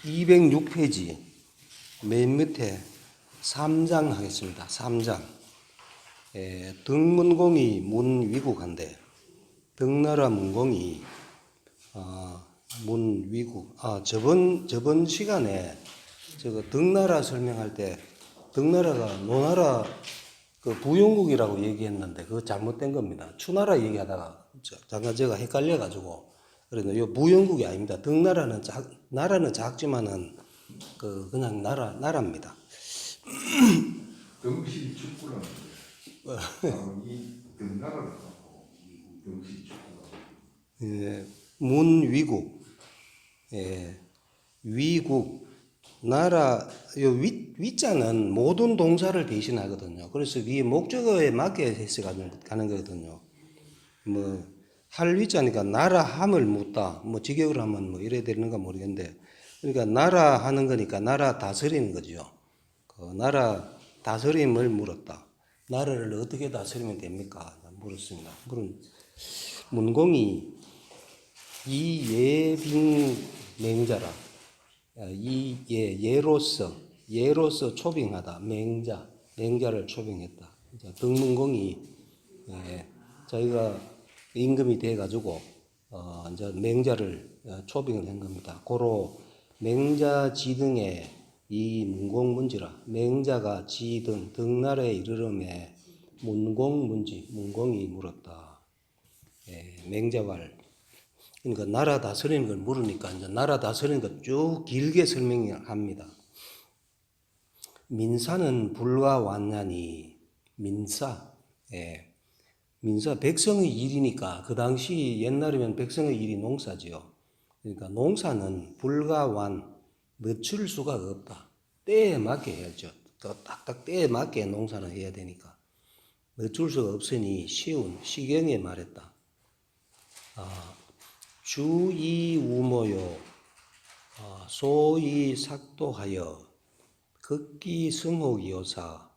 206페이지 맨 밑에 3장 하겠습니다. 3장. 등문공이 문위국한데 등나라 문공이 문위국. 저번 시간에 저거 등나라 설명할 때 등나라가 노나라 그 부영국이라고 얘기했는데 그거 잘못된 겁니다. 추나라 얘기하다가 잠깐 제가 헷갈려가지고 그래서 요 부영국이 아닙니다. 등나라는 나라는 작지만은 그냥 나라입니다. 등시 축구라는 이 등나라를 갖고 등시 축구가 문위국, 위국, 나라, 요 위자는 모든 동사를 대신하거든요. 그래서 위에 목적어에 맞게 해석하는 거거든요. 할 위자니까 나라 함을 묻다. 직역을 하면 이래야 되는가 모르겠는데. 그러니까 나라 하는 거니까 나라 다스리는 거죠. 그 나라 다스림을 물었다. 나라를 어떻게 다스리면 됩니까? 물었습니다. 문공이 이예빙 맹자라. 예로서 초빙하다. 맹자를 초빙했다. 등문공이 저희가 임금이 돼가지고 이제 맹자를 초빙을 한 겁니다. 고로 맹자 지등에 이 문공문지라. 맹자가 지등 등나라에 이르름에 문공이 물었다. 맹자왈. 그러니까 나라 다스리는 걸 물으니까 이제 나라 다스리는 걸 쭉 길게 설명합니다. 민사는 불과 완냐니 민사 백성의 일이니까 그 당시 옛날이면 백성의 일이 농사지요. 그러니까 농사는 불과 완 늦출 수가 없다. 때에 맞게 해야죠. 딱딱 때에 맞게 농사는 해야 되니까 늦출 수가 없으니 시경에 말했다. 주이우모요 소이삭도하여 극기승옥이요사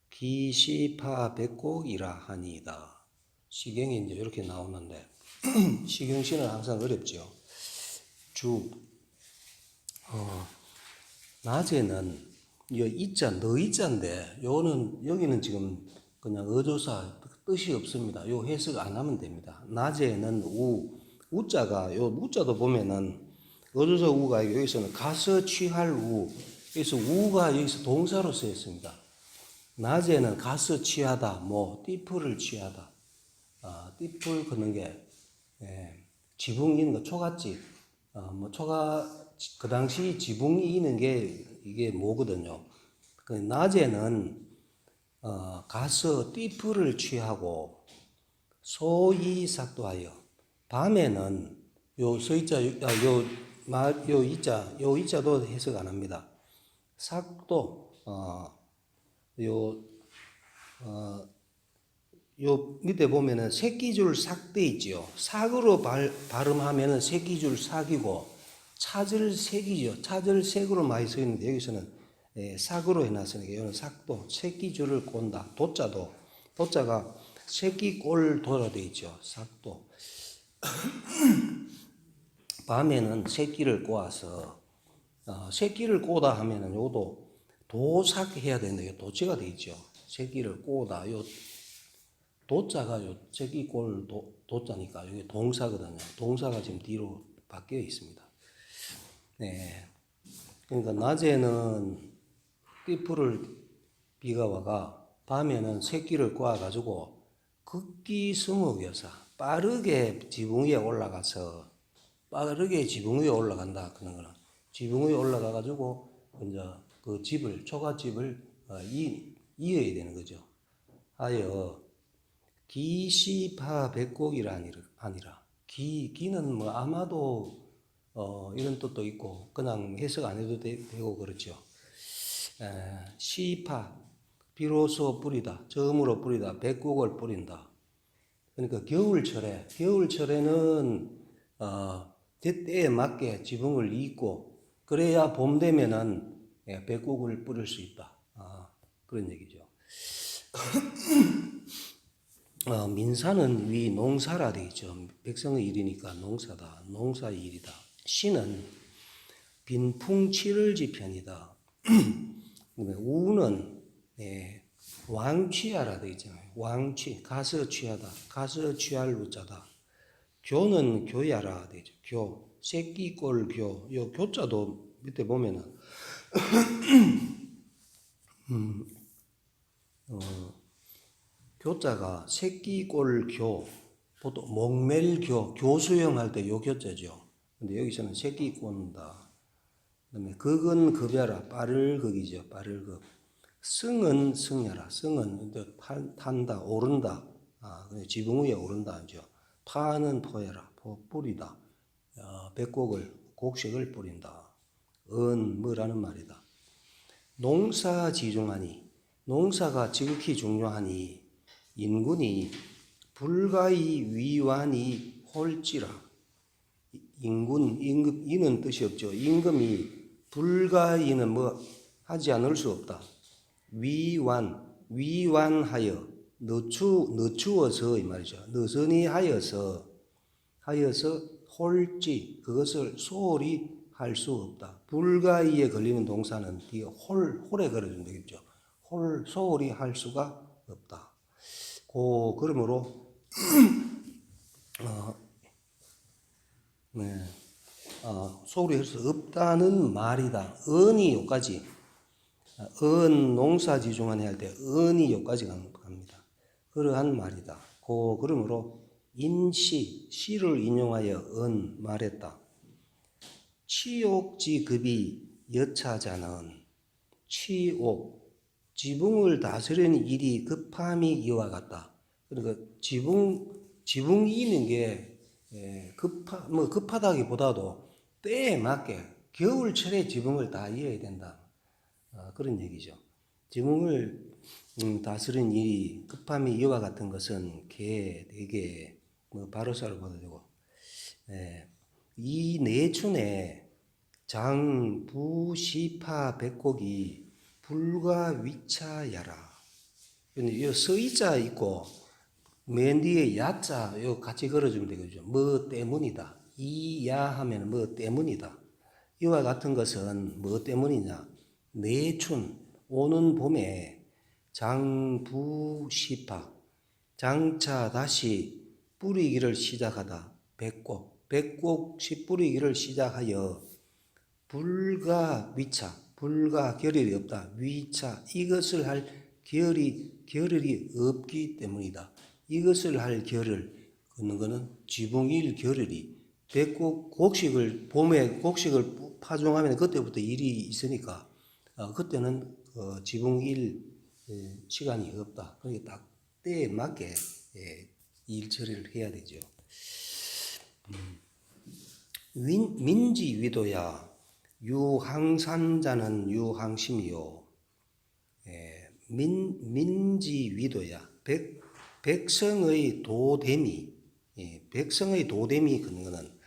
기시파백곡이라 하니이다. 시경이 이제 이렇게 나오는데 시경시는 항상 어렵죠. 낮에는 너 이자인데 여기는 지금 그냥 어조사 뜻이 없습니다. 요 해석 안 하면 됩니다. 낮에는 우자가 요 우자도 보면은 어조사 우가 여기서는 가서 취할 우. 그래서 우가 여기서 동사로 쓰였습니다. 낮에는 가서 취하다, 띠풀을 취하다. 띠풀 걷는 게 지붕 있는 거 초가집. 그 당시 지붕이 있는 게 이게 뭐거든요. 낮에는 가서 띠풀을 취하고 소이삭도하여 밤에는 요 이자도 해석 안 합니다. 삭도 요 밑에 보면은 새끼줄 삭돼 있지요. 삭으로 발음하면은 새끼줄 삭이고 찾을 색이죠. 찾을 색으로 많이 써 있는데 여기서는 삭으로 해놨으니까 이거는 삭도 새끼줄을 꼰다. 도자가 새끼꼴 도라 돼 있죠. 삭도. 밤에는 새끼를 꼬아서 새끼를 꼬다 하면은 요도 도삭해야 되는데 도체가 돼 있죠. 새끼를 꼬다. 요 도자가 요 새끼꼴 도자니까 이게 동사거든요. 동사가 지금 뒤로 바뀌어 있습니다. 그러니까 낮에는 띠풀을 비가 와가 밤에는 새끼를 꼬아가지고 극기승옥여사 빠르게 지붕 위에 올라간다. 그런 거는 지붕 위에 올라가가지고 이제 그 초가집을 이어야 되는 거죠. 하여 기시파백곡이라 아니라 기는 아마도 이런 뜻도 있고 그냥 해석 안 해도 되고 그렇죠. 시파 비로소 뿌리다, 처음으로 뿌리다, 백곡을 뿌린다. 그러니까 겨울철에는 때에 맞게 지붕을 잇고 그래야 봄 되면은 백곡을 뿌릴 수 있다. 그런 얘기죠. 민사는 위 농사라 되어 있죠. 백성의 일이니까 농사다. 농사의 일이다. 시는 빈풍치를지편이다. 우는 왕취하라 되어 있잖아요. 왕취, 가서 취하다, 가서 취할 우자다. 교는 교야라 되죠. 교, 새끼꼴 교. 요 교자도 밑에 보면은 교자가 새끼꼴 교, 보통 목멜교, 교수형 할 때 요 교자죠. 근데 여기서는 새끼꼴다. 그다음에 극은 급야라, 빠를 극이죠. 빠를 극. 승은 승야라. 승은 탄다, 오른다. 지붕 위에 오른다죠. 파는 포야라, 뿌리다. 백곡을 곡식을 뿌린다. 뭐라는 말이다. 농사 지중하니, 농사가 지극히 중요하니 인군이 불가히 위완이 홀지라. 임금, 이는 뜻이 없죠. 임금이 불가히는 뭐 하지 않을 수 없다. 위완하여 늦추어서 이 말이죠. 느슨히 하여서 홀지 그것을 소홀히 할 수 없다. 불가이에 걸리는 동사는 뒤에 홀에 걸어주면 되겠죠. 소홀히 할 수가 없다. 그러므로 소홀히 할 수 없다는 말이다. 은이 요까지. 농사지중하니 할 때 은이 요까지 갑니다. 그러한 말이다. 그러므로 시를 인용하여 말했다. 치욕지급이 여차자는 지붕을 다스리는 일이 급함이 이와 같다. 그러니까 지붕이 있는 게 급하다기보다도 때에 맞게 겨울철에 지붕을 다 이어야 된다. 그런 얘기죠. 지붕을 다스리는 일이 급함이 이와 같은 것은 대개 바로사를 봐도 되고, 이 내춘에 장, 부, 시파, 백곡이 불과 위차야라. 이 서이자 있고 맨 뒤에 야자 요 같이 걸어주면 되겠죠. 뭐 때문이다. 이야 하면 뭐 때문이다. 이와 같은 것은 뭐 때문이냐? 내춘 오는 봄에 장, 부, 시파 장차 다시 뿌리기를 시작하다. 백곡시 뿌리기를 시작하여 불가 위차, 불가 결혈이 없다. 위차 이것을 할 결혈이 없기 때문이다. 이것을 할 결혈 걷는 것은 지붕일 결혈이 봄에 곡식을 파종하면 그때부터 일이 있으니까 그때는 지붕일 시간이 없다. 그러니까 딱 때에 맞게 일 처리를 해야 되죠. 민지위도야 유항산자는 유항심이요. 민지위도야 백성의 도됨이 백성의 걷는 것은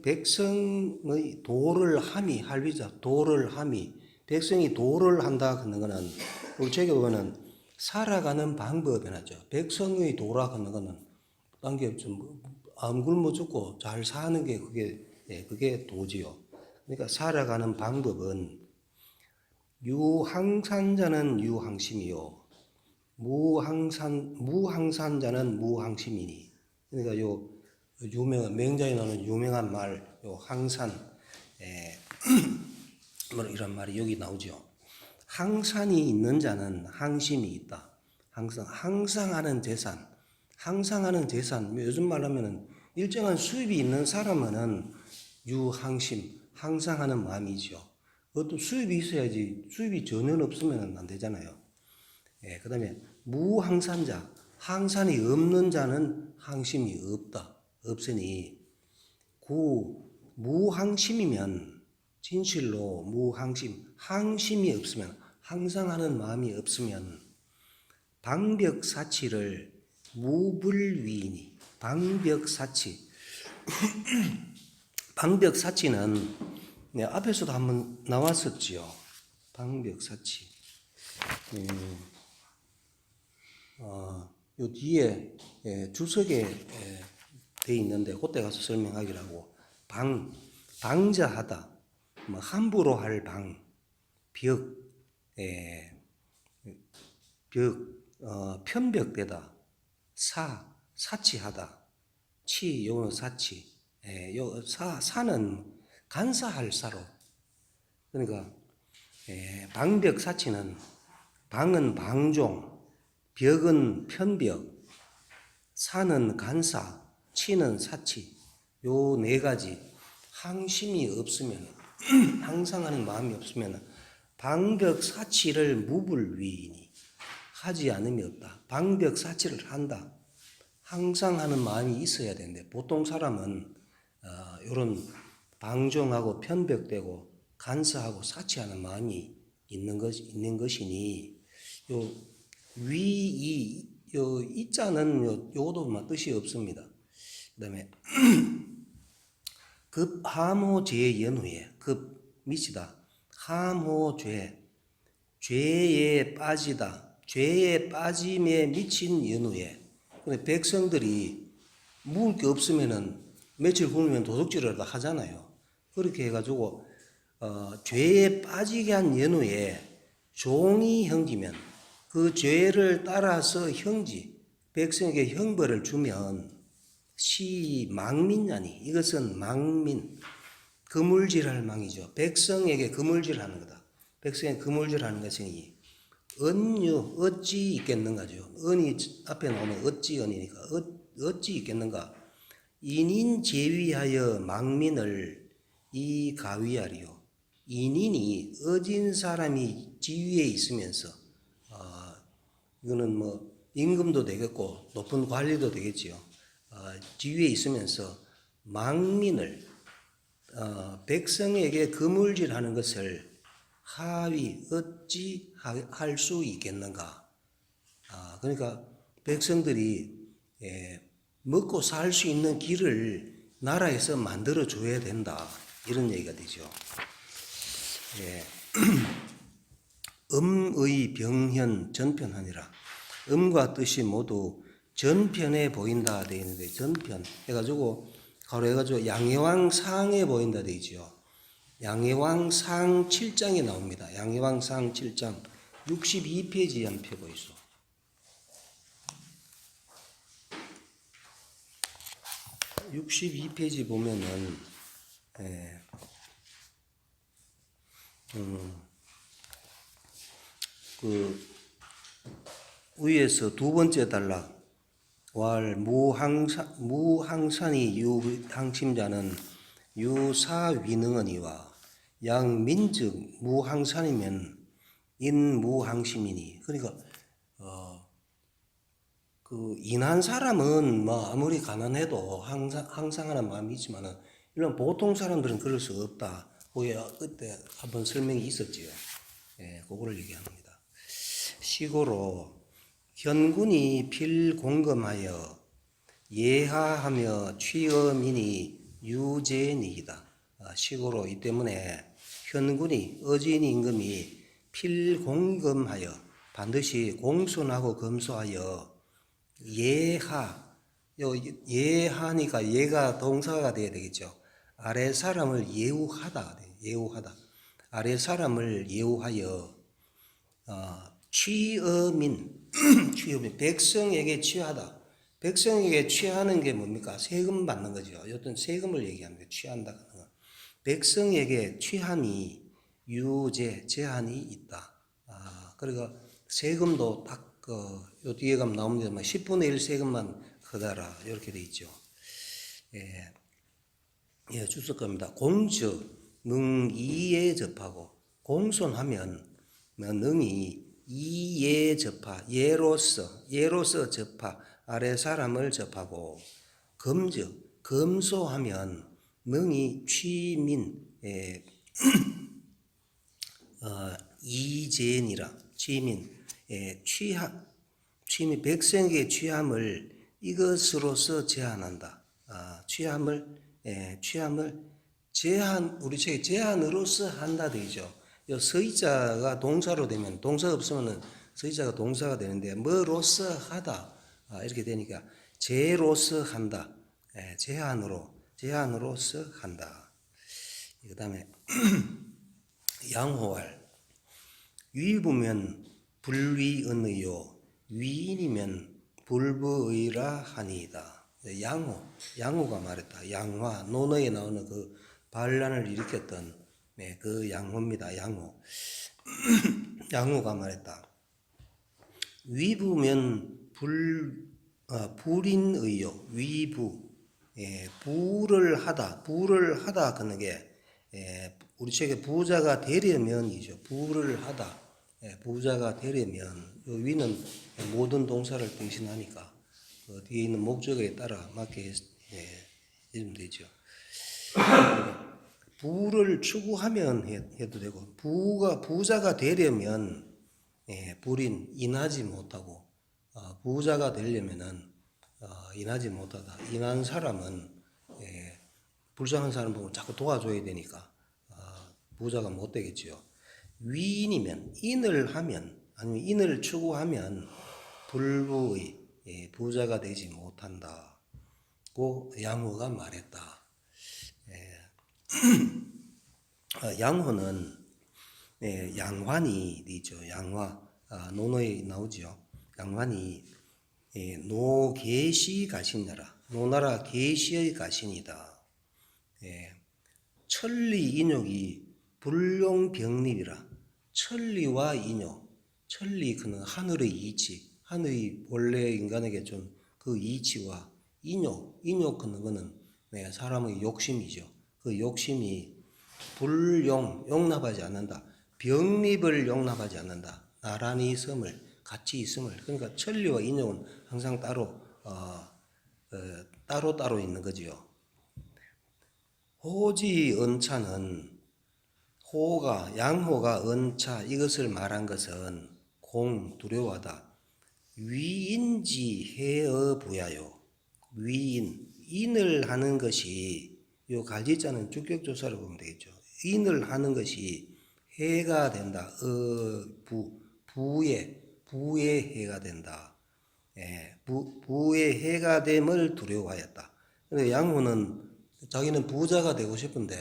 백성의 도를 함이 할비자 도를 함이 백성이 도를 한다 걷는 것은 우리 책에 보면은 살아가는 방법이나죠. 백성의 도라 걷는 것은 딴 게 좀 안 굶어 죽고 잘 사는 게 그게 도지요. 그러니까 살아가는 방법은 유항산자는 유항심이요. 무항산자는 무항심이니. 그러니까 요 맹자에 나오는 유명한 말, 요 항산, 뭐 이런 말이 여기 나오죠. 항산이 있는 자는 항심이 있다. 항상 하는 재산, 요즘 말하면은 일정한 수입이 있는 사람은 유항심, 항상 하는 마음이죠. 그것도 수입이 있어야지, 수입이 전혀 없으면 안 되잖아요. 그 다음에 무항산자, 항산이 없는 자는 항심이 없으니, 무항심이면, 진실로 항심이 없으면, 항상 하는 마음이 없으면, 방벽사치를 무불위이니, 방벽사치는 앞에서도 한번 나왔었지요. 방벽사치. 요 뒤에 주석에 돼 있는데 그때 가서 설명하기라고 방자하다. 뭐 함부로 할 방, 벽, 예, 편벽되다, 사치하다, 요는 사치, 사는 간사할 사로. 그러니까 방벽 사치는 방은 방종, 벽은 편벽, 사는 간사, 치는 사치. 요 네 가지 항심이 없으면 항상 하는 마음이 없으면 방벽 사치를 무불위이니 하지 않음이 없다. 방벽 사치를 한다. 항상 하는 마음이 있어야 되는데 보통 사람은 이런 방종하고 편벽되고 간사하고 사치하는 마음이 있는 것이니 요 이자는 요것도 뜻이 없습니다. 그다음에 급 함호죄 연후에 급 미치다 함호죄 죄에 빠지다 죄에 빠짐에 미친 연후에 근데 백성들이 묵을 게 없으면은 며칠 굶으면 도둑질을 하잖아요. 그렇게 해가지고 죄에 빠지게 한 연후에 종이 형기면 그 죄를 따라서 백성에게 형벌을 주면 망민냐니 이것은 망민 그물질할 망이죠. 백성에게 그물질하는 거다. 백성에게 그물질하는 것이니 은유 어찌 있겠는가죠. 은이 앞에 나오면 어찌 은이니까 어찌 있겠는가. 인인 제위하여 망민을 이 가위하리요. 인인이 어진 사람이 지위에 있으면서 이거는 뭐 임금도 되겠고 높은 관리도 되겠지요. 지위에 있으면서 망민을 백성에게 그물질하는 것을 하위 어찌 할 수 있겠는가. 그러니까 백성들이 먹고 살 수 있는 길을 나라에서 만들어 줘야 된다. 이런 얘기가 되죠. 음의 병현 전편하니라. 음과 뜻이 모두 전편에 보인다 되어 있는데 전편 해가지고 가로 해가지고 양해왕상에 보인다 되어 있죠. 양해왕상 7장이 나옵니다. 양해왕상 7장 62페이지에 한번 펴보이소. 62페이지 보면은 그 위에서 두 번째 단락 왈 무항산이 유항침자는 유사위능언이와 양민즉 무항산이면 인무항심이니. 그러니까 그 인한 사람은 뭐 아무리 가난해도 항상 하는 마음이 있지만은 이런 보통 사람들은 그럴 수 없다. 그때 한번 설명이 있었지요. 그거를 얘기합니다. 시고로 현군이 필공검하여 예하하며 취엄이니 유제니이다. 시고로 이 때문에 현군이 어진 임금이 필공검하여 반드시 공손하고 검소하여 예하니까 예가 동사가 돼야 되겠죠. 아래 사람을 예우하다. 아래 사람을 예우하여 취엄인 백성에게 취하다. 백성에게 취하는 게 뭡니까? 세금 받는 거죠. 어떤 세금을 얘기합니다. 취한다. 백성에게 취함이 제한이 있다. 그러니까 세금도 딱 요 뒤에 가면 나옵니다. 10분의 1 세금만 거다라 이렇게 돼 있죠. 주석 겁니다. 공즉 능이에 접하고 공손하면 능이 이에 접하 예로서 접하 아래 사람을 접하고 검즉 검소하면 능이 취민 이제니라 취민 취미 백성에게 취함을 이것으로서 제한한다. 취함을 우리 책에 제한으로서 한다 되죠. 서의자가 동사로 되면 동사 없으면은 서의자가 동사가 되는데 뭐로서 하다 이렇게 되니까 제로서 한다. 제한으로서 한다. 그 다음에 양호할. 위부면 불위언의요 위인이면 불부의라 하니이다. 양호가 말했다. 양화, 논어에 나오는 그 반란을 일으켰던 그 양호입니다. 양호가 말했다. 위부면 불인의요 위부. 부를 하다 그는 게 우리 책에 부자가 되려면이죠. 부를 하다. 부자가 되려면 요 위는 모든 동사를 대신하니까 그 뒤에 있는 목적에 따라 맞게 해주면 되죠. 부를 추구하면 해도 되고 부자가 되려면 불인 인하지 못하고 부자가 되려면은 인하지 못하다. 인한 사람은 불쌍한 사람 보면 자꾸 도와줘야 되니까 부자가 못 되겠지요. 위인이면 인을 하면 아니면 인을 추구하면 불부의 부자가 되지 못한다고 양호가 말했다. 양호는 양환이 있죠. 양화 논어에 나오죠. 양환이 노계시 가신나라 노나라 계시의 가신이다. 천리 인욕이 불용병립이라. 천리와 인욕, 천리 그는 하늘의 이치, 하늘이 원래 인간에게 준 그 이치와 인욕 그는 거는 사람의 욕심이죠. 그 욕심이 용납하지 않는다. 병립을 용납하지 않는다. 나란히 있음을, 같이 있음을. 그러니까 천리와 인욕은 항상 따로 있는 거지요. 호지 은차는 양호가 은차 이것을 말한 것은 두려워하다. 위인지 해어 부야요. 인을 하는 것이 요 갈지자는 주격조사를 보면 되겠죠. 인을 하는 것이 해가 된다. 부의 해가 된다. 부의 해가 됨을 두려워하였다. 그런데 양호는 자기는 부자가 되고 싶은데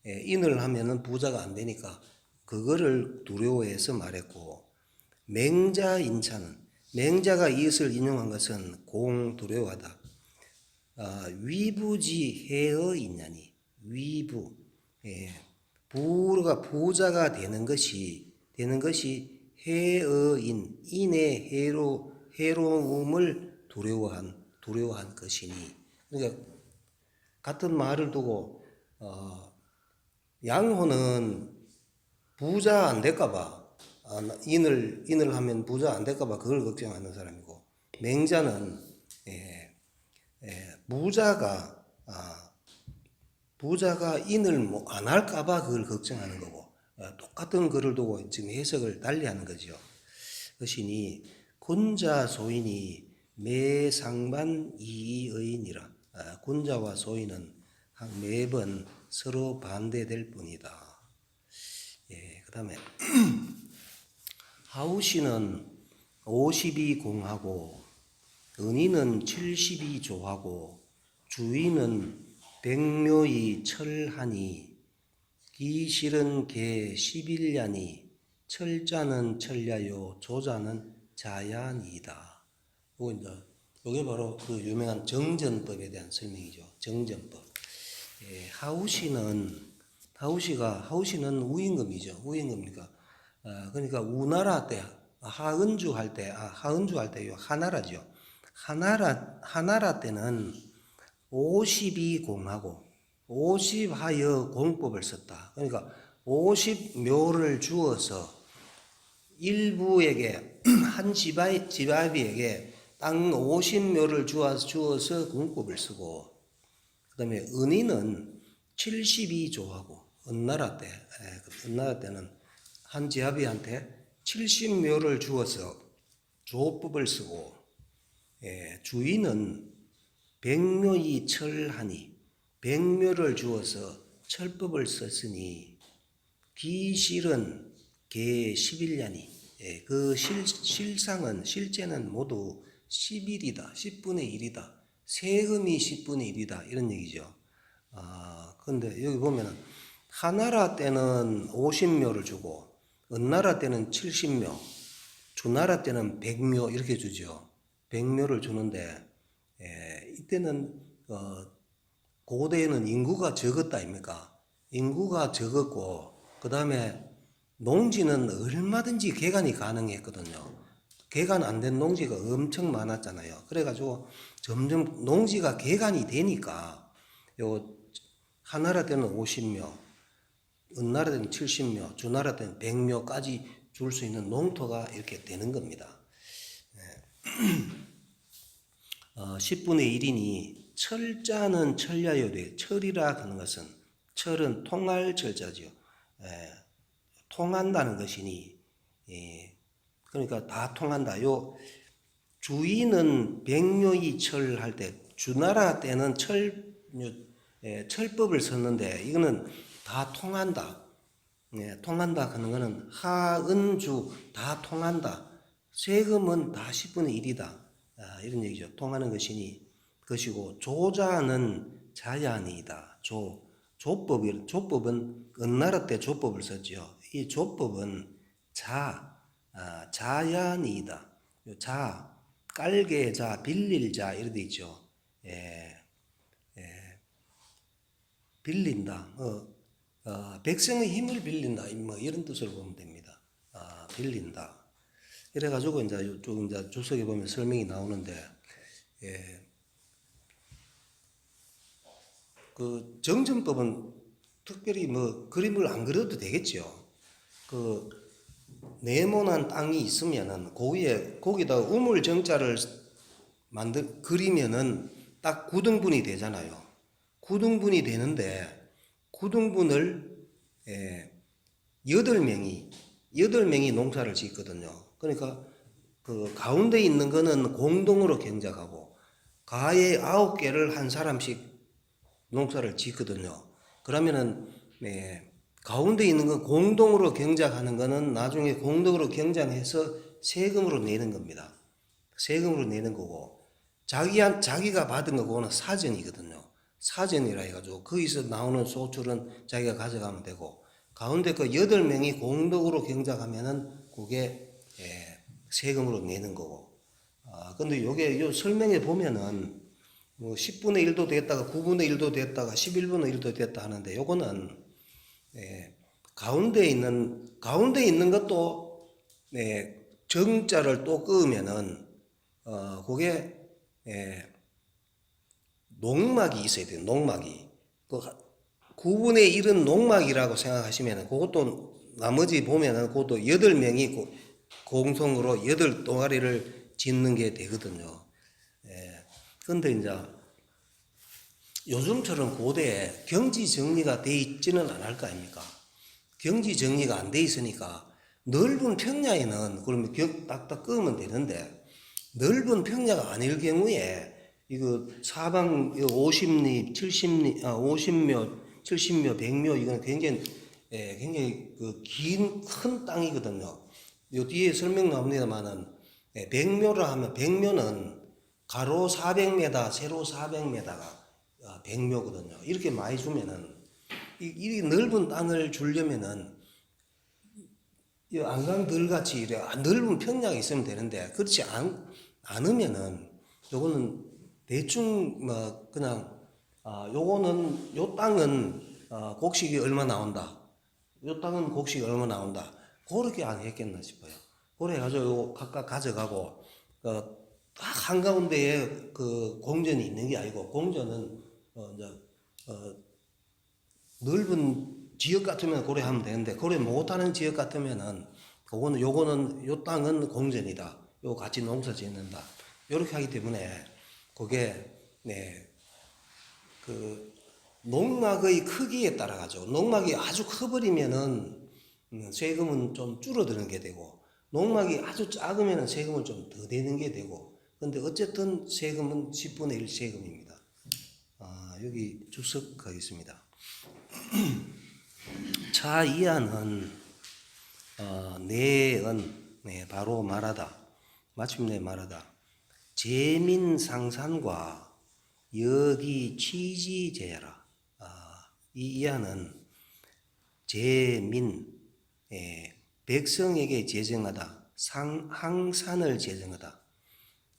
인을 하면은 부자가 안 되니까 그거를 두려워해서 말했고, 맹자인차는 맹자가 이것을 인용한 것은 두려워하다. 위부지 해어 있냐니 위부 부자가 되는 것이 해어인 인의 해로움을 두려워한 것이니. 그러니까 같은 말을 두고 양호는 부자 안 될까봐 인을 하면 부자 안 될까봐 그걸 걱정하는 사람이고, 맹자는 부자가 인을 안 할까봐 그걸 걱정하는 거고, 똑같은 글을 두고 지금 해석을 달리하는 거죠. 것이니 군자 소인이 매상반 이의니라. 군자와 소인은 매번 서로 반대될 뿐이다. 그 다음에 하우시는 50이 공하고 은희는 70이 조하고 주인은 백묘이 철하니 기실은 개 11야니 철자는 철야요 조자는 자야니이다. 이게 바로 그 유명한 정전법에 대한 설명이죠. 정전법. 하우시는 우임금이죠. 우임금이니까 그러니까 우나라 때 하은주 할 때 하나라죠. 하나라 때는 50이 공하고 50하여 공법을 썼다. 그러니까 50묘를 주어서 일부에게 한 지바비에게 땅 50묘를 주어서 공법을 쓰고, 그 다음에 은희는 72조하고 은나라 때는 한 지아비한테 70묘를 주어서 조법을 쓰고, 주인은 백묘이 철하니 백묘를 주어서 철법을 썼으니, 기실은 개 11년이 그 실제는 모두 10일이다. 10분의 1이다. 세금이 10분의 1이다. 이런 얘기죠. 근데 여기 보면은 하나라 때는 50묘를 주고 은나라 때는 70묘, 주나라 때는 100묘 이렇게 주죠. 100묘를 주는데 이때는 고대에는 인구가 적었다 아닙니까? 인구가 적었고 그 다음에 농지는 얼마든지 개간이 가능했거든요. 개간 안 된 농지가 엄청 많았잖아요. 그래가지고 점점 농지가 개간이 되니까 요 하나라 때는 50묘, 은나라 때는 70묘, 주나라 때는 100묘까지 줄 수 있는 농토가 이렇게 되는 겁니다. 10분의 1이니 철자는 철야요돼. 철이라 하는 것은 철은 통할 철자지요. 통한다는 것이니 그러니까 다 통한다. 요 주인은 백묘이 철할 때 주나라 때는 철법을 썼는데 이거는 다 통한다. 통한다 하는 것은 하은주 다 통한다. 세금은 다 10분의 1이다. 이런 얘기죠. 통하는 것이고 조자는 자야니이다. 조법은 은나라 때 조법을 썼죠. 이 조법은 자야니이다. 깔개 자, 빌릴 자 이렇게 있죠. 빌린다. 백성의 힘을 빌린다. 뭐 이런 뜻으로 보면 됩니다. 빌린다. 이래가지고 이제 이쪽 이제 주석에 보면 설명이 나오는데, 그 정전법은 특별히 뭐 그림을 안 그려도 되겠죠. 그 네모난 땅이 있으면은 거기다 우물 정자를 그리면은 딱 9등분이 되잖아요. 9등분이 되는데 9등분을 8명이 농사를 짓거든요. 그러니까 그 가운데 있는 거는 공동으로 경작하고 가에 9개를 한 사람씩 농사를 짓거든요. 그러면은 가운데 있는 거 공동으로 경작하는 거는 나중에 공동으로 경작해서 세금으로 내는 겁니다. 세금으로 내는 거고 자기가 받은 거 그거는 사전이거든요. 사전이라 해가지고 거기서 나오는 소출은 자기가 가져가면 되고 가운데 그 8명이 공동으로 경작하면은 그게 세금으로 내는 거고. 근데 요게 설명에 보면은 뭐 10분의 1도 됐다가 9분의 1도 됐다가 11분의 1도 됐다 하는데 요거는 가운데 있는 것도 정자를 또 끄면은 그게 농막이 있어야 돼요. 농막이. 그 9분의 1은 농막이라고 생각하시면은 그것도 나머지 보면은 그것도 8명이 공성으로 8동아리를 짓는 게 되거든요. 근데 이제 요즘처럼 고대에 경지 정리가 돼 있지는 않을 거 아닙니까? 경지 정리가 안 돼 있으니까 넓은 평야에는 그러면 딱딱 끄면 되는데 넓은 평야가 아닐 경우에 이거 사방 50리, 70리, 50묘, 70묘, 100묘 이건 굉장히 그 긴 큰 땅이거든요. 요 뒤에 설명 나옵니다만은 100묘라 하면 100묘는 가로 400m, 세로 400m가 100묘거든요. 이렇게 많이 주면은 이 넓은 땅을 주려면은 이 안강들같이 이래 넓은 평야가 있으면 되는데 그렇지 않으면은 요거는 대충 뭐 그냥 요거는 요 땅은 곡식이 얼마 나온다. 요 땅은 곡식이 얼마 나온다. 그렇게 안 했겠나 싶어요. 그래 가지고 요거 각각 가져가고 한가운데에 그 공전이 있는 게 아니고 공전은 넓은 지역 같으면 고려하면 되는데 고려 못하는 지역 같으면은 요거는 요 땅은 공전이다. 요 같이 농사 짓는다. 요렇게 하기 때문에 그게 그 농막의 크기에 따라 가죠. 농막이 아주 커버리면은 세금은 좀 줄어드는 게 되고 농막이 아주 작으면은 세금은 좀 더 내는 게 되고 근데 어쨌든 세금은 10분의 1 세금입니다. 여기 주석하겠습니다. 차이하는 내은 바로 말하다 마침내 말하다 재민상산과 여기 취지제야라. 이 이하는 제민, 백성에게 제정하다. 항산을 제정하다.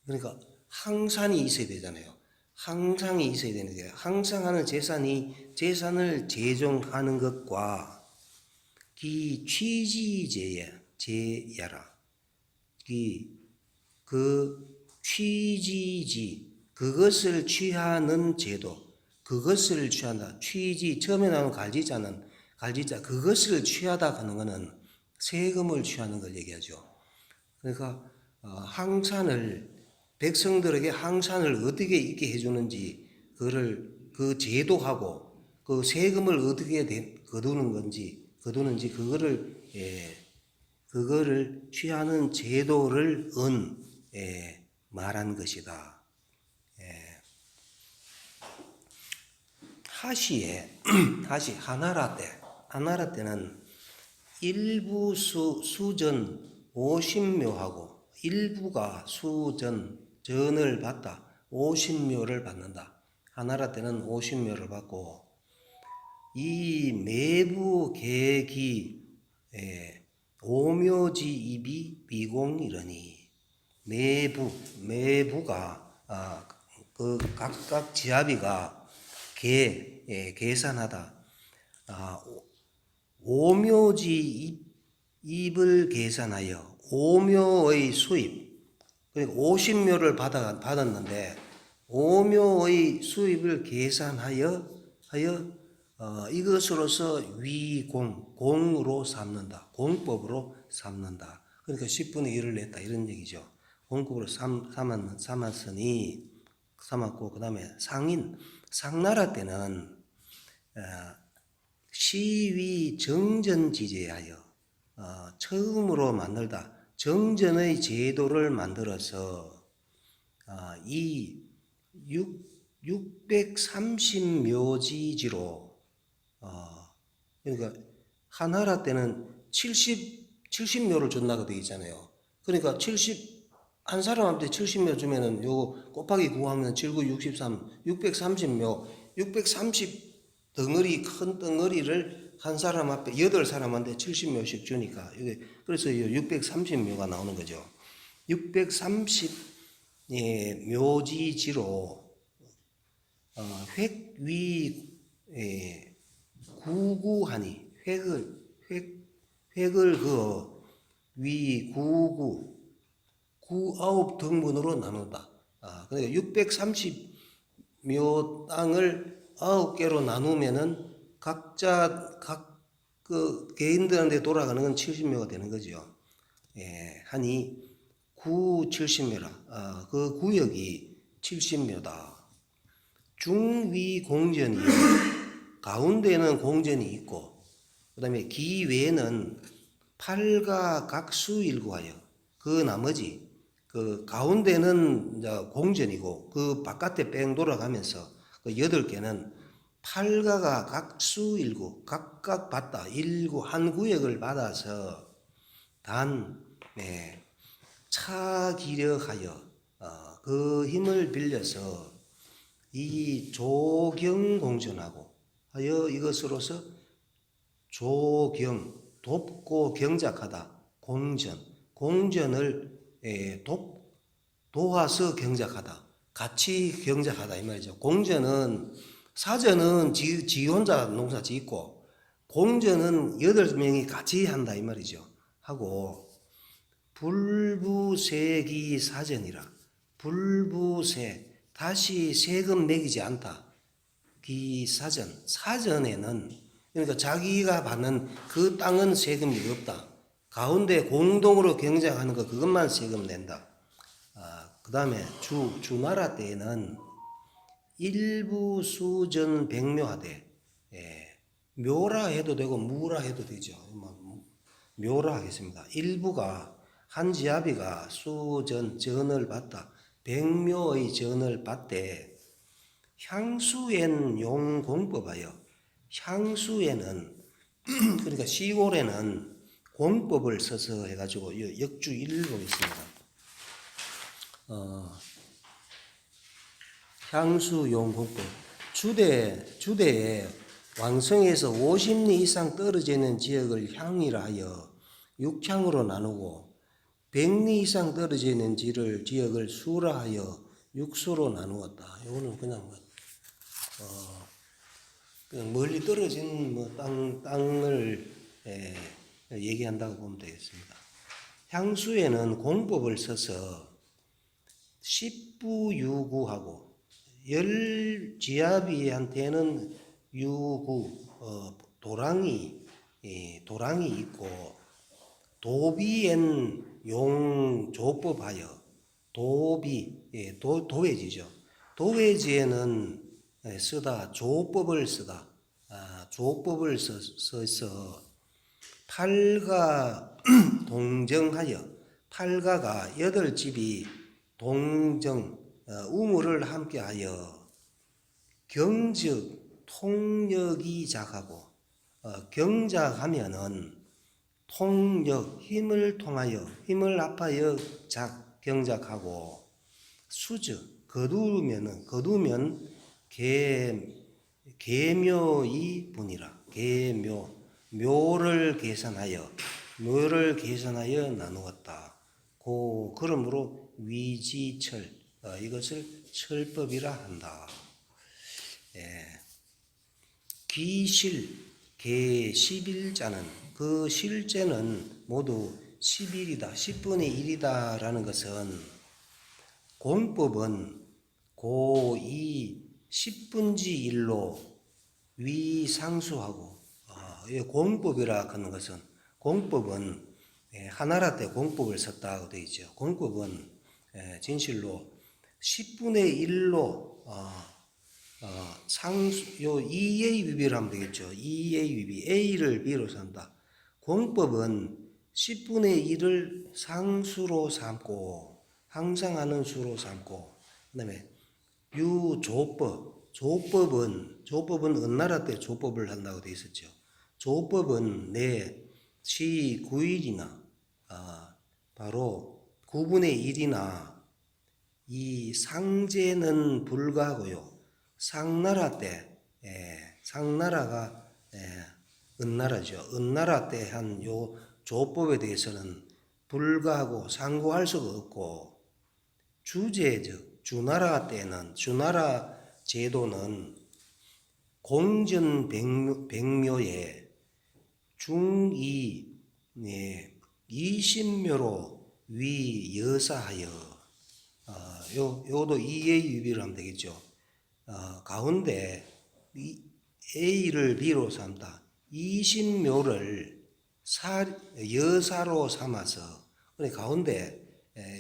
그러니까 항산이 있어야 되잖아요. 항상이 있어야 되는데 항상하는 재산을 제정하는 것과 기 취지제야라. 그 취지지 그것을 취하는 제도, 그것을 취한다. 취지 처음에 나온 갈지자 그것을 취하다 하는 것은 세금을 취하는 걸 얘기하죠. 그러니까 항산을 백성들에게 항산을 어떻게 있게 해주는지 그거를 그 제도하고 그 세금을 어떻게 거두는지 그거를 취하는 제도를 말한 것이다. 하시에 하나라 때는 일부 수전 50묘하고 일부가 전을 받다. 50묘를 받는다. 하나라 때는 50묘를 받고 이 매부 계기 오묘지입이 비공이러니 매부가 그 각각 지아비가 계산하다. 오묘지 입을 계산하여 오묘의 수입, 그러니까 50묘를 받았는데 오묘의 수입을 계산하여 이것으로서 공으로 삼는다. 공법으로 삼는다. 그러니까 10분의 1을 냈다 이런 얘기죠. 공법으로 삼았고 그 다음에 상나라 때는 시위 정전지제하여 처음으로 만들다. 정전의 제도를 만들어서 이 630묘지지로 그러니까 하나라 때는 70묘를 준다고 되어 있잖아요. 그러니까 한 사람한테 70묘 주면은 요거 곱하기 9하면 7, 9, 63, 630묘, 630 큰 덩어리를 한 사람 앞에 8사람한테 70묘씩 주니까 이게 그래서 630묘가 나오는 거죠. 630 묘지지로 획위 구구하니 획을 그어 위 구구 9 등분으로 나눈다. 그러니까 630묘 땅을 9개로 나누면은 각 그 개인들한테 돌아가는 건 70묘가 되는 거죠. 하니 70묘라. 그 구역이 70묘다. 중위 공전이 가운데는 공전이 있고 그다음에 기외에는 팔가 각수 일구하여 그 나머지 그 가운데는 이제 공전이고 그 바깥에 뺑 돌아가면서 그 8개는 팔가가 각수 일구 각각 받다 일구 한 구역을 받아서 차기력하여 그 힘을 빌려서 이 조경공전하고 하여 이것으로서 돕고 경작하다 공전을 도와서 경작하다 같이 경작하다 이 말이죠. 사전은 지 혼자 농사 짓고 공전은 8명이 같이 한다 이 말이죠. 하고 불부세기 사전이라 불부세 다시 세금 매기지 않다. 사전에는 그러니까 자기가 받는 그 땅은 세금이 없다. 가운데 공동으로 경작하는 거 그것만 세금 낸다. 그 다음에 주나라 때에는 일부 수전 백묘하되 묘라 해도 되고 무라 해도 되죠. 묘라 하겠습니다. 일부가 한 지아비가 전을 받다. 백묘의 전을 받되 향수엔 용공법하여 향수에는 그러니까 시골에는 공법을 써서 해가지고 역주 1을 보겠습니다. 향수 용공법 주대에 왕성에서 50리 이상 떨어져 있는 지역을 향이라 하여 6향으로 나누고 100리 이상 떨어져 있는 지역을 수라 하여 6수로 나누었다. 이거는 그냥 멀리 떨어진 땅을 얘기한다고 보면 되겠습니다. 향수에는 공법을 써서 십부유구하고 열지아비한테는 유구 도랑이 있고 도비엔 용조법하여 도회지죠. 도회지에는 쓰다 조법을 쓰다. 조법을 써서 팔가 동정하여 팔가가 8집이 동정 우물을 함께하여 경즉 통력이 작하고 경작하면은 통력 힘을 통하여 힘을 합하여 경작하고 수즉 거두면 계묘이 분이라 묘를 계산하여 나누었다. 그러므로 위지철 이것을 철법이라 한다. 개 11자는 그 실제는 모두 10일이다. 10분의 1이다 라는 것은 공법은 고2 10분지 1로 위상수하고 공법이라 하는 것은 공법은 하나라 때 공법을 썼다고 되어 있죠. 공법은 진실로 10분의 1로 상수, 요 2A 위비를 하면 되겠죠. 2A 위비, A를 B로 삼다. 공법은 10분의 1을 상수로 삼고, 항상 하는 수로 삼고, 그 다음에 조법은 은나라 때 조법을 한다고 되어 있었죠. 조법은 시 9일이나, 바로 9분의 1이나, 이 상제는 불가하고요. 상나라 때, 상나라가 은나라죠. 은나라 때 한 요 조법에 대해서는 불가하고 상고할 수가 없고, 주나라 때는, 주나라 제도는 공전 백묘에 중이 20묘로 위 여사하여, 요도 2A 유비를 하면 되겠죠. 가운데 A를 B로 삼다. 20묘를 여사로 삼아서 가운데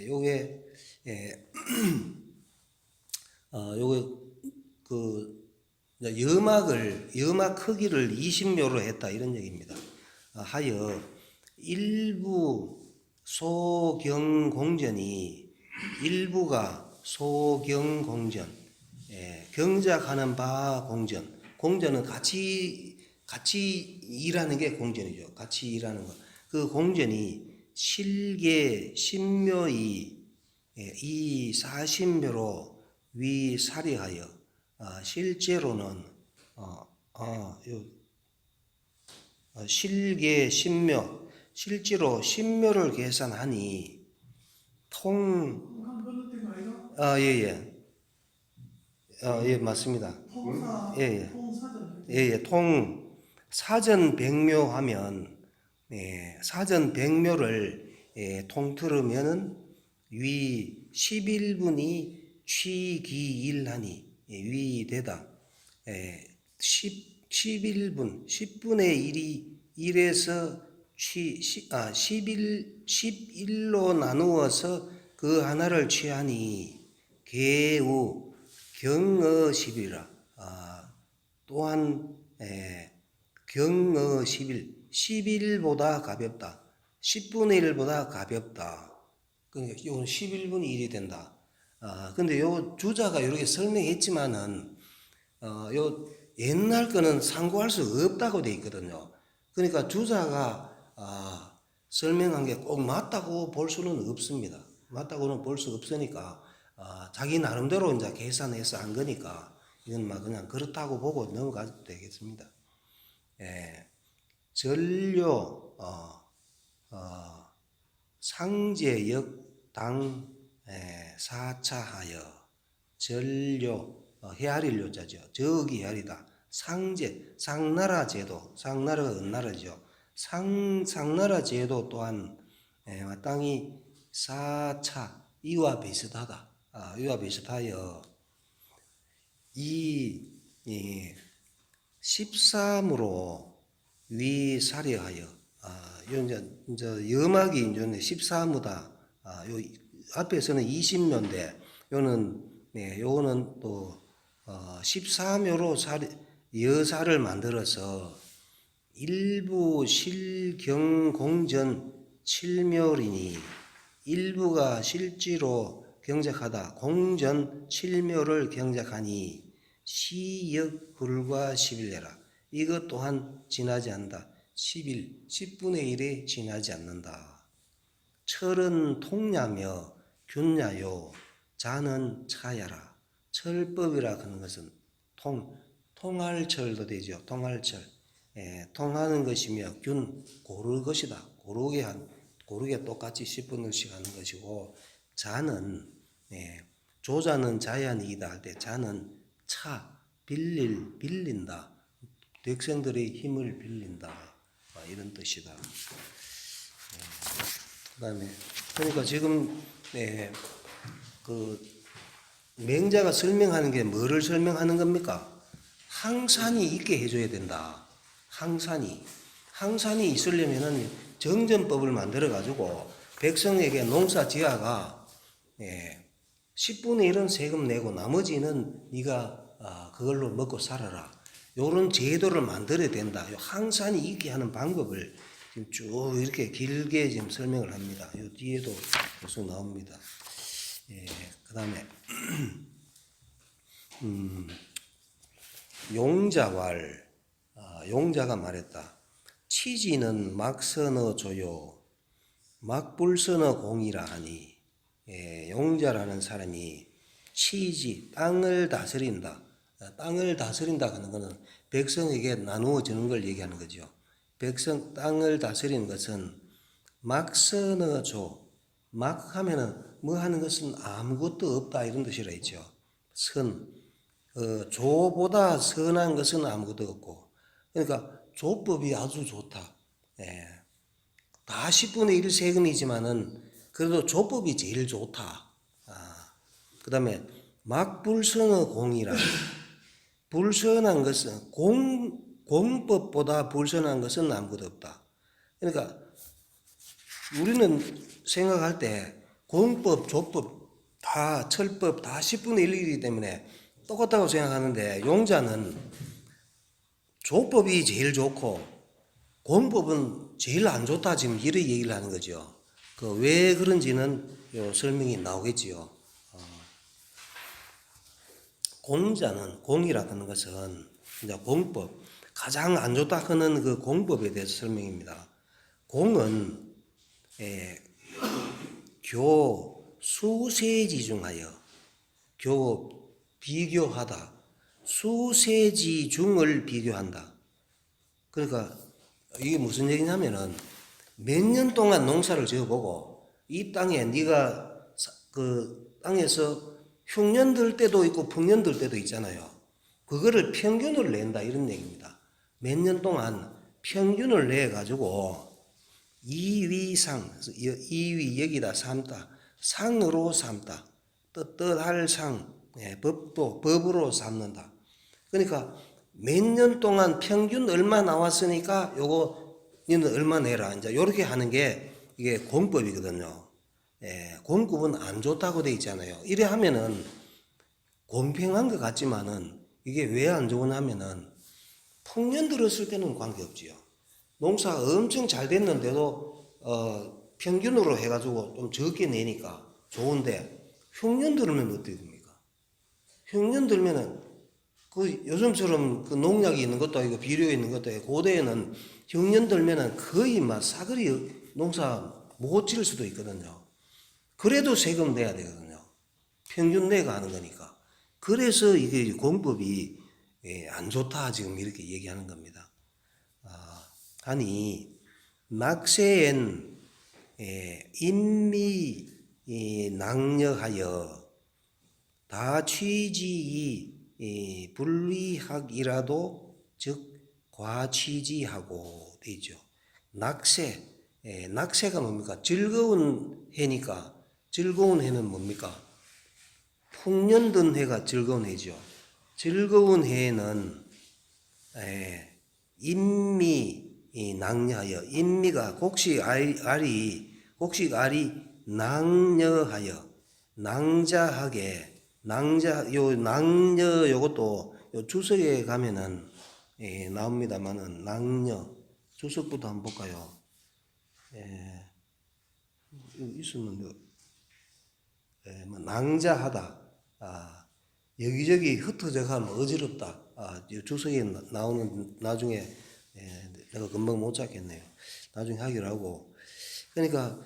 요게 염막 크기를 20묘로 했다 이런 얘기입니다. 하여 일부 소경공전이 일부가 소경공전 경작하는 바 공전은 같이 일하는 게 공전이죠. 같이 일하는 거. 그 공전이 실계 10묘이 이 40묘로 위사리하여 실제로는 실계 10묘 실제로 10묘를 계산하니 예, 맞습니다. 사전 백묘 하면, 사전 백묘를 통틀으면은 위 11분이 취기일하니 위되다. 11분, 10분의 1이 1에서 11로 나누어서 그 하나를 취하니 개우 경어 10이라. 또한 경어 11보다 가볍다. 10분의 1보다 가볍다. 그러니까 이건 11분의 1이 된다. 근데 요 주자가 이렇게 설명했지만은 요 옛날 거는 상고할 수 없다고 돼 있거든요. 그러니까 주자가 설명한 게 꼭 맞다고 볼 수는 없습니다. 맞다고는 볼 수 없으니까 자기 나름대로 이제 계산해서 한 거니까 이건 막 그냥 그렇다고 보고 넘어가도 되겠습니다. 전료 상제역 당 4차하여 전료 헤아릴 요자죠. 저기 헤아리다. 상제 상나라 제도 상나라가 은나라죠. 상나라 제도 또한 마땅히 4차 이와 비슷하다. 이와 비슷하여 이 13으로 위사려하여 이제 여막이 이제 13무다. 요 앞에서는 20묘인데 요거는 또 13묘로 여사를 만들어서 일부 실경공전 7묘리니 일부가 실지로 경작하다 공전 7묘를 경작하니 시역 불과 10일내라. 이것 또한 지나지 않는다. 10일, 10분의 1에 지나지 않는다. 철은 통야며 균야요 자는 차야라. 철법이라 하는 것은 통할 철도 되죠. 통할 철. 통하는 것이며 균 고를 것이다. 고르게 똑같이 10분을씩 하는 것이고 자는 조자는 자연이다 할 때 자는 빌린다. 백성들의 힘을 빌린다. 이런 뜻이다. 그다음에 그러니까 지금 그 맹자가 설명하는 게 뭐를 설명하는 겁니까? 항산이 있게 해줘야 된다. 항산이 있으려면은 정전법을 만들어 가지고 백성에게 농사 지어가 10분의 1은 세금 내고 나머지는 네가 그걸로 먹고 살아라. 요런 제도를 만들어야 된다. 요 항산이 있게 하는 방법을 지금 쭉 이렇게 길게 지금 설명을 합니다. 요 뒤에도 계속 나옵니다. 그다음에 용자가 말했다. 치지는 막선어 조요 막불선어 공이라 하니 용자라는 사람이 치지 땅을 다스린다. 땅을 다스린다 하는 것은 백성에게 나누어 주는 걸 얘기하는 거죠. 땅을 다스리는 것은 막선어 조 막 하면은 뭐 하는 것은 아무것도 없다 이런 뜻이라 했죠. 조보다 선한 것은 아무것도 없고 그러니까 조법이 아주 좋다. 다 10분의 1 세금이지만은 그래도 조법이 제일 좋다. 그 다음에 막불선어 공이라 불선한 것은 공법보다 불선한 것은 아무것도 없다. 그러니까 우리는 생각할 때 공법, 조법, 다 철법 다 10분의 1이기 때문에 똑같다고 생각하는데 용자는 조법이 제일 좋고 공법은 제일 안 좋다 지금 이렇게 얘기를 하는 거죠. 왜 그런지는 요 설명이 나오겠지요. 공이라 하는 것은 이제 공법 가장 안 좋다 하는 그 공법에 대해서 설명입니다. 공은 교 수세지 중하여 비교하다 수세지 중을 비교한다. 그러니까 이게 무슨 얘기냐면은 몇 년 동안 농사를 지어보고 이 땅에 네가 그 땅에서 흉년 들 때도 있고 풍년 들 때도 있잖아요. 그거를 평균을 낸다 이런 얘기입니다. 몇 년 동안 평균을 내 가지고 이위상, 이위 여기다 삼다, 상으로 삼다, 떳떳할 상, 법으로 삼는다. 그러니까 몇 년 동안 평균 얼마 나왔으니까 요거 니는 얼마 내라. 이제 요렇게 하는 게 이게 공법이거든요. 공법은 안 좋다고 돼 있잖아요. 이래 하면은 공평한 것 같지만은 이게 왜 안 좋으냐면은 풍년 들었을 때는 관계없지요. 농사 엄청 잘 됐는데도 평균으로 해가지고 좀 적게 내니까 좋은데 흉년 들면 어떻게 됩니까? 흉년 들면은 그 요즘처럼 그 농약이 있는 것도 아니고 비료 있는 것도 아니고 고대에는 흉년 들면은 거의 막 사거리 농사 못 지을 수도 있거든요. 그래도 세금 내야 되거든요. 평균 내가 하는 거니까. 그래서 이게 공법이 안 좋다 지금 이렇게 얘기하는 겁니다. 하니 낙세엔 인미 낭여하여 다 취지 불리학이라도 즉 과취지하고 되죠. 낙세가 뭡니까? 즐거운 해니까 즐거운 해는 뭡니까? 풍년든 해가 즐거운 해죠. 즐거운 해에는 인미 낭여하여 인미가 곡식 알이 낭여하여 낭자하게 요 낭여 요것도 요 주석에 가면은 나옵니다만은 낭여 주석부터 한번 볼까요? 있으면 뭐 낭자하다 여기저기 흩어져 가면 어지럽다 주석에 나오는 나중에 내가 금방 못 찾겠네요. 나중에 하기로 하고 그러니까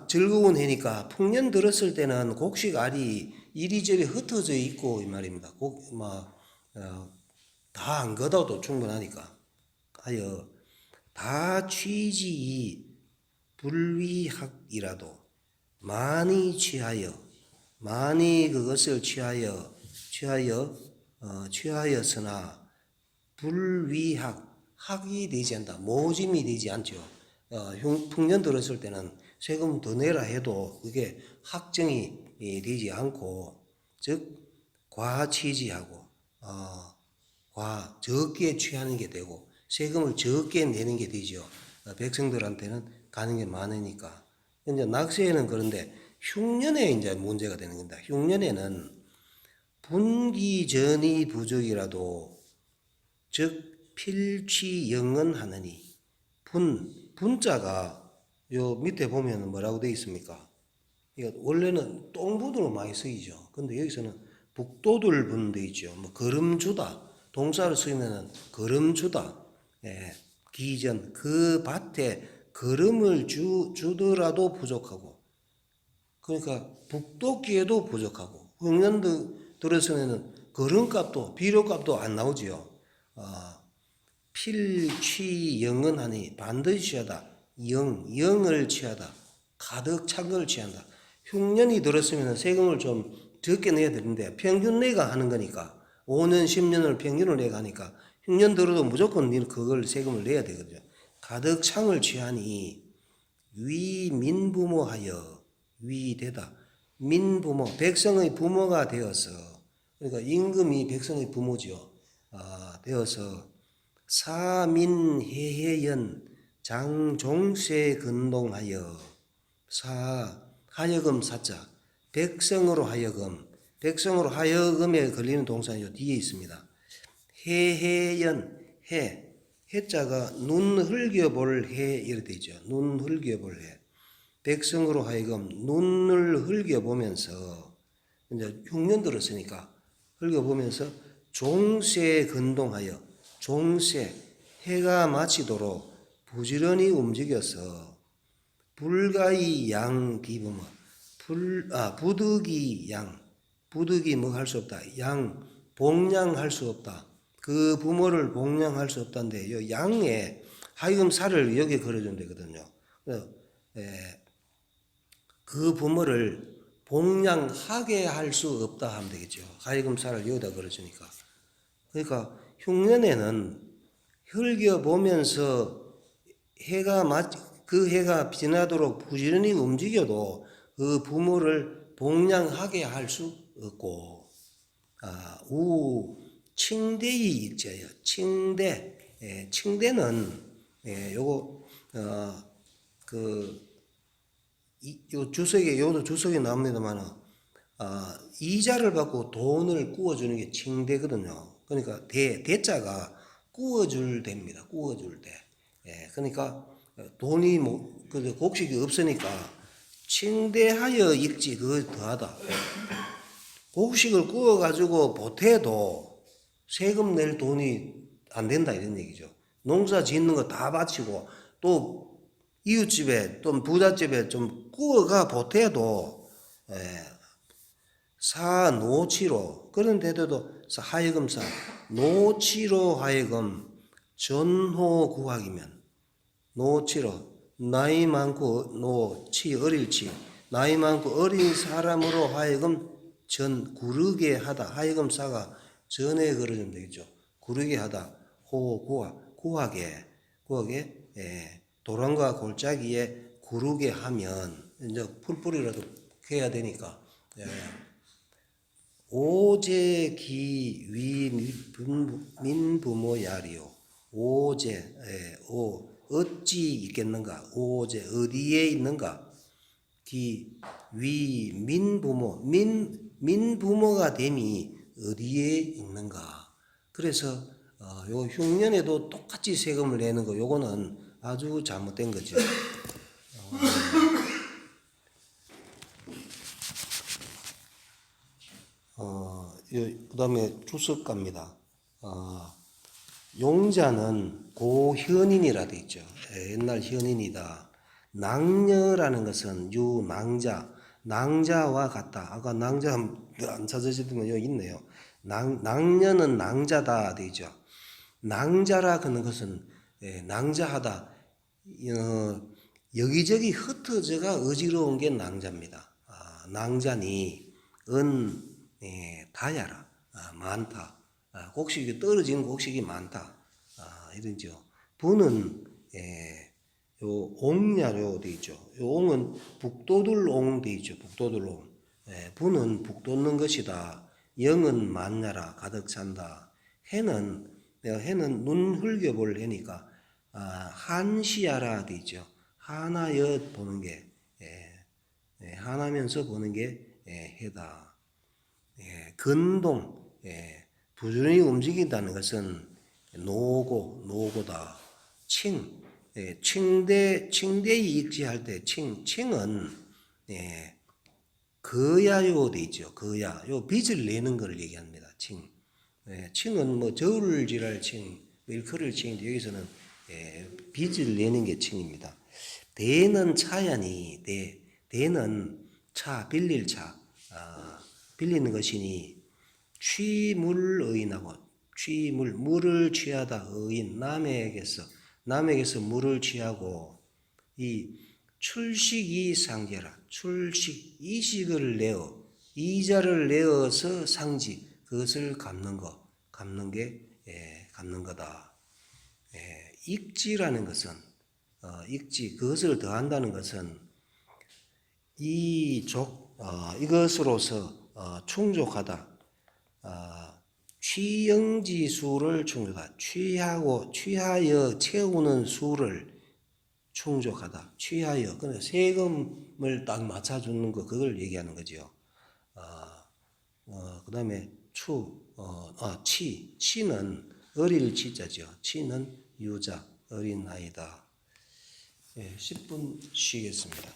즐거운 해니까 풍년 들었을 때는 곡식 알이 이리저리 흩어져 있고 이 말입니다. 다 안 걷어도 충분하니까 하여 다 취지 불위학이라도 많이 취하여 많이 그것을 취하였으나 학이 되지 않다. 모짐이 되지 않죠. 풍년 들었을 때는 세금 더 내라 해도 그게 확정이 되지 않고 즉 과취지하고 적게 취하는 게 되고 세금을 적게 내는 게 되죠. 백성들한테는 가는 게 많으니까. 이제 낙세에는 그런데 흉년에 이제 문제가 되는 겁니다. 흉년에는 분기전이 부족이라도 즉 필취영언하느니 분자가 요 밑에 보면 뭐라고 되어 있습니까? 이거 원래는 똥분으로 많이 쓰이죠. 근데 여기서는 북도들 분 되어 있죠. 뭐 걸음주다 동사로 쓰이면은 걸음주다. 기전 그 밭에 걸음을 주더라도 부족하고 그러니까 북도기에도 부족하고 흉년 들어서는 걸음값도 비료값도 안 나오지요. 필취영언하니 반드시 취하다. 영을 취하다. 가득 찬 걸 취한다. 흉년이 들었으면 세금을 좀 적게 내야 되는데 평균 내가 하는 거니까 5년 10년을 평균을 내가 하니까 흉년 들어도 무조건 그걸 세금을 내야 되거든요. 가득 창을 취하니 위민부모하여 위되다. 민부모 백성의 부모가 되어서 그러니까 임금이 백성의 부모죠. 되어서 사민해해연 장종세 근동하여 하여금 사자 백성으로 하여금에 걸리는 동사는 요 뒤에 있습니다. 해해연 해자가 눈 흘겨볼 해 이렇게 되죠. 눈 흘겨볼 해 백성으로 하여금 눈을 흘겨보면서 이제 흉년 들었으니까 흘겨보면서 종세 근동하여 종세 해가 마치도록 부지런히 움직여서 불가이 양 비부모 부득이 뭐 할 수 없다. 양 봉양할 수 없다. 그 부모를 봉양할 수 없다는데 요 양에 하여금 살을 여기에 걸어주면 되거든요. 그 부모를 봉양하게 할 수 없다 하면 되겠죠. 하여금 살을 여기다 걸어주니까. 그러니까 흉년에는 흘겨보면서 그 해가 지나도록 부지런히 움직여도 그 부모를 봉양하게 할 수 없고 칭대이 일제예요. 칭대는 요거 요 주석에 나옵니다만은 이자를 받고 돈을 구워주는 게 칭대거든요. 그러니까 대자가 구워줄 대입니다. 구워줄 대. 그러니까 돈이 곡식이 없으니까 칭대하여 익지 그거 더하다. 곡식을 구워가지고 보태도 세금 낼 돈이 안 된다 이런 얘기죠. 농사 짓는 거 다 바치고 또 이웃집에 또 부잣집에 좀 구워가 보태도 사노치로 그런데도 하여금 노치로 하여금 전호 구학이면 노치로 나이 많고 노치 어릴치 나이 많고 어린 사람으로 하여금 전 구르게 하다 하여금 사가 전에 걸어주면 되겠죠. 구르게 하다 호 구하게 도랑과 골짜기에 구르게 하면 이제 풀뿌리라도 해야 되니까 오제기 위 민부모야리요 오제 어찌 있겠는가 오제 어디에 있는가 기 위 민부모 민부모가 됨이 어디에 있는가. 그래서 요 흉년에도 똑같이 세금을 내는 거 요거는 아주 잘못된 거죠. 그다음에 주석갑니다. 용자는 고현인이라 돼 있죠. 옛날 현인이다. 낭녀라는 것은 낭자와 같다. 아까 낭자 안 찾으시더만 여기 있네요. 낭녀는 낭자다 되죠. 낭자라 그는 것은 낭자하다. 여기저기 흩어져가 어지러운 게 낭자입니다. 낭자니 다야라. 많다. 곡식이 떨어지는 곡식이 많다. 이런죠. 부는 요 옹야로 돼 있죠. 요 옹은 북돋을 옹 돼 있죠. 북돋을 옹. 부는 북돋는 것이다. 영은 만야라 가득 찬다. 해는 눈 흘겨볼 해니까 한시야라 돼 있죠. 하나여 보는 게 하나면서 보는 게 해다. 근동 부지런히 움직인다는 것은 노고다. 칭대 이익지할 때 칭은 거야요 돼 있죠. 거야 요 빚을 내는 걸 얘기합니다. 칭은 뭐 저울질할 칭, 일컬을 칭인데 여기서는 빚을 내는 게 칭입니다. 대는 차야니 대는 차 빌릴 차 빌리는 것이니 취물의인하고 물을 취하다 의인 남에게서 물을 취하고 이 출식이 상제라 이식을 내어 이자를 내어서 상지 그것을 갚는 거다. 익지라는 것은 익지 그것을 더한다는 것은 이것으로서 충족하다. 취영지수를 충족하다. 취하여 채우는 수를 충족하다. 취하여 그러니까 세금을 딱 맞춰주는 거 그걸 얘기하는 거죠. 그다음에 치는 어릴 치자죠. 치는 유자 어린 아이다. 10분 쉬겠습니다.